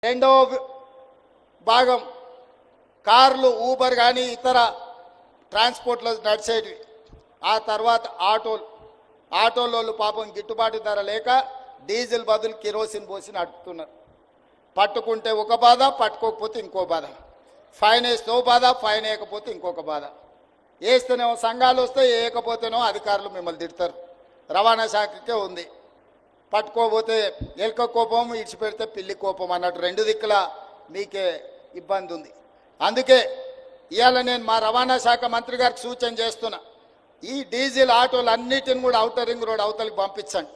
రెండవ భాగం కార్లు ఊబర్ కానీ ఇతర ట్రాన్స్పోర్ట్లో నడిచేటివి. ఆ తర్వాత ఆటోలోళ్ళు పాపం గిట్టుబాటు ధర లేక డీజిల్ బదులు కిరోసిన్ పోసి నడుపుతున్నారు. పట్టుకుంటే ఒక బాధ, పట్టుకోకపోతే ఇంకో బాధ. ఫైన్ వేస్తే ఓ బాధ, ఫైన్ వేయకపోతే ఇంకొక బాధ. వేస్తేనేమో సంఘాలు వస్తాయి, వేయకపోతేనో అధికారులు మిమ్మల్ని తిడతారు. రవాణా శాఖకే ఉంది. పట్టుకోపోతే ఎలుక కోపం, ఇడిచిపెడితే పిల్లి కోపం అన్నట్టు రెండు దిక్కుల మీకే ఇబ్బంది ఉంది. అందుకే ఇవాళ నేను మా రవాణా శాఖ మంత్రి గారికి సూచన చేస్తున్నా, ఈ డీజిల్ ఆటోలు అన్నిటిని కూడా ఔటర్ రింగ్ రోడ్ అవతలికి పంపించండి.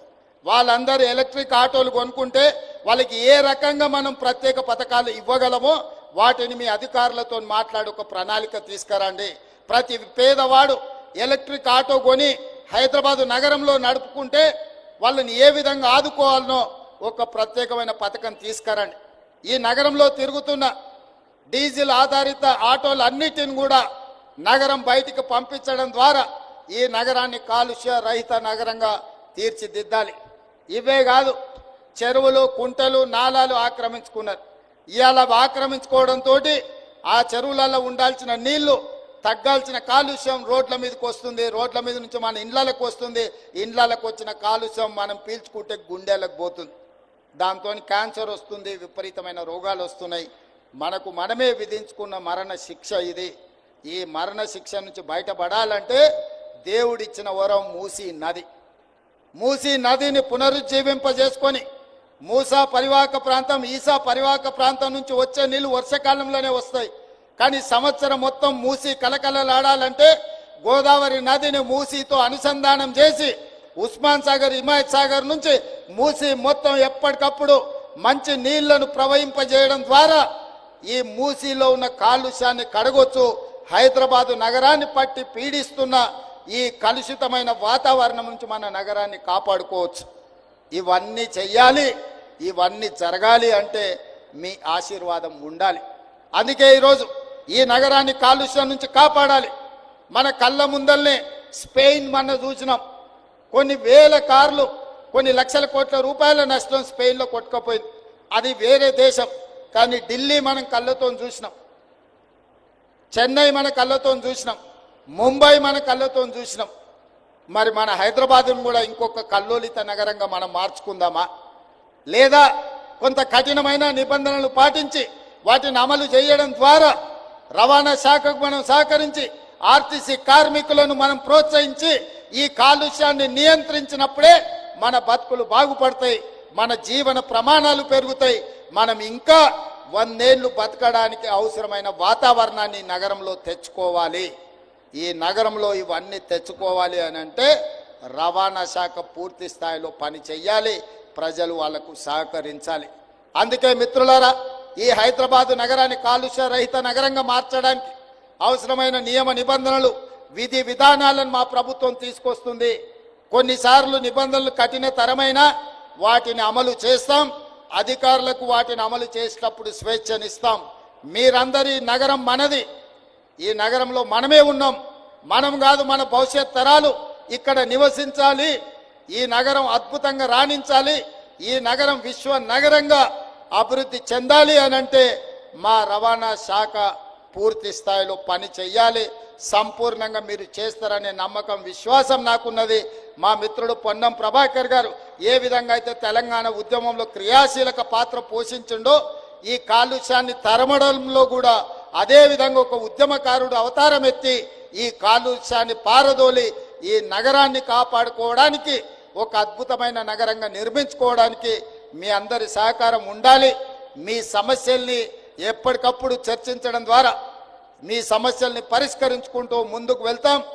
వాళ్ళందరూ ఎలక్ట్రిక్ ఆటోలు కొనుక్కుంటే వాళ్ళకి ఏ రకంగా మనం ప్రత్యేక పథకాలు ఇవ్వగలమో వాటిని మీ అధికారులతో మాట్లాడి ఒక ప్రణాళిక తీసుకురండి. ప్రతి పేదవాడు ఎలక్ట్రిక్ ఆటో కొని హైదరాబాదు నగరంలో నడుపుకుంటే వాళ్ళని ఏ విధంగా ఆదుకోవాలనో ఒక ప్రత్యేకమైన పథకం తీసుకురండి. ఈ నగరంలో తిరుగుతున్న డీజిల్ ఆధారిత ఆటోలు అన్నిటిని కూడా నగరం బయటికి పంపించడం ద్వారా ఈ నగరాన్ని కాలుష్య రహిత నగరంగా తీర్చిదిద్దాలి. ఇవే కాదు, చెరువులు, కుంటలు, నాలాలు ఆక్రమించుకున్నారు. ఇవాళ ఆక్రమించుకోవడంతో ఆ చెరువులలో ఉండాల్సిన నీళ్లు, తగ్గాల్సిన కాలుష్యం రోడ్ల మీదకి వస్తుంది. రోడ్ల మీద నుంచి మన ఇండ్లకు వస్తుంది. ఇండ్లకు వచ్చిన కాలుష్యం మనం పీల్చుకుంటే గుండెలకు పోతుంది. దాంతో క్యాన్సర్ వస్తుంది, విపరీతమైన రోగాలు వస్తున్నాయి. మనకు మనమే విధించుకున్న మరణ శిక్ష ఇది. ఈ మరణ శిక్ష నుంచి బయటపడాలంటే దేవుడిచ్చిన వరం మూసీ నది. మూసీ నదిని పునరుజ్జీవింపజేసుకొని మూసా పరివాహక ప్రాంతం, ఈసా పరివాహక ప్రాంతం నుంచి వచ్చే నీళ్లు వర్షాకాలంలోనే వస్తాయి. కానీ సంవత్సరం మొత్తం మూసీ కలకలలాడాలంటే గోదావరి నదిని మూసీతో అనుసంధానం చేసి ఉస్మాన్ సాగర్, హిమాయత్ సాగర్ నుంచి మూసీ మొత్తం ఎప్పటికప్పుడు మంచి నీళ్లను ప్రవహింపజేయడం ద్వారా ఈ మూసీలో ఉన్న కాలుష్యాన్ని కడగొచ్చు. హైదరాబాదు నగరాన్ని పట్టి పీడిస్తున్న ఈ కలుషితమైన వాతావరణం నుంచి మన నగరాన్ని కాపాడుకోవచ్చు. ఇవన్నీ చెయ్యాలి, ఇవన్నీ జరగాలి అంటే మీ ఆశీర్వాదం ఉండాలి. అందుకే ఈరోజు ఈ నగరాన్ని కాలుష్యం నుంచి కాపాడాలి. మన కళ్ళ ముందల్నే స్పెయిన్ మన చూసినాం. కొన్ని వేల కార్లు, కొన్ని లక్షల కోట్ల రూపాయల నష్టం స్పెయిన్లో కొట్టుకుపోయింది. అది వేరే దేశం. కానీ ఢిల్లీ మనం కళ్ళతో చూసినాం, చెన్నై మన కళ్ళతో చూసినాం, ముంబై మన కళ్ళతో చూసినాం. మరి మన హైదరాబాద్ను కూడా ఇంకొక కల్లోలిత నగరంగా మనం మార్చుకుందామా? లేదా కొంత కఠినమైన నిబంధనలు పాటించి వాటిని అమలు చేయడం ద్వారా రవాణా శాఖకు మనం సహకరించి ఆర్టీసీ కార్మికులను మనం ప్రోత్సహించి ఈ కాలుష్యాన్ని నియంత్రించినప్పుడే మన బతుకులు బాగుపడతాయి, మన జీవన ప్రమాణాలు పెరుగుతాయి. మనం ఇంకా 100 ఏళ్ళు బతకడానికి అవసరమైన వాతావరణాన్ని నగరంలో తెచ్చుకోవాలి. ఈ నగరంలో ఇవన్నీ తెచ్చుకోవాలి అని అంటే రవాణా శాఖ పూర్తి స్థాయిలో పని చెయ్యాలి, ప్రజలు వాళ్లకు సహకరించాలి. అందుకే మిత్రులారా, ఈ హైదరాబాదు నగరాన్ని కాలుష్య రహిత నగరంగా మార్చడానికి అవసరమైన నియమ నిబంధనలు, విధి విధానాలను మా ప్రభుత్వం తీసుకొస్తుంది. కొన్నిసార్లు నిబంధనలు కఠినతరమైన వాటిని అమలు చేస్తాం. అధికారులకు వాటిని అమలు చేసేటప్పుడు స్వేచ్ఛనిస్తాం. మీరందరి నగరం మనది. ఈ నగరంలో మనమే ఉన్నాం. మనం కాదు, మన భవిష్యత్ తరాలు ఇక్కడ నివసించాలి. ఈ నగరం అద్భుతంగా రాణించాలి. ఈ నగరం విశ్వ నగరంగా అభివృద్ధి చెందాలి అనంటే మా రవాణా శాఖ పూర్తి స్థాయిలో పని చెయ్యాలి. సంపూర్ణంగా మీరు చేస్తారనే నమ్మకం, విశ్వాసం నాకున్నది. మా మిత్రుడు పొన్నం ప్రభాకర్ గారు ఏ విధంగా అయితే తెలంగాణ ఉద్యమంలో క్రియాశీలక పాత్ర పోషించిండో ఈ కాలుష్యాన్ని తరమడంలో కూడా అదే విధంగా ఒక ఉద్యమకారుడు అవతారం ఎత్తి ఈ కాలుష్యాన్ని పారదోలి ఈ నగరాన్ని కాపాడుకోవడానికి, ఒక అద్భుతమైన నగరంగా నిర్మించుకోవడానికి మీ అందరి సహకారం ఉండాలి. మీ సమస్యల్ని ఎప్పటికప్పుడు చర్చించడం ద్వారా మీ సమస్యల్ని పరిష్కరించుకుంటూ ముందుకు వెళ్తాం.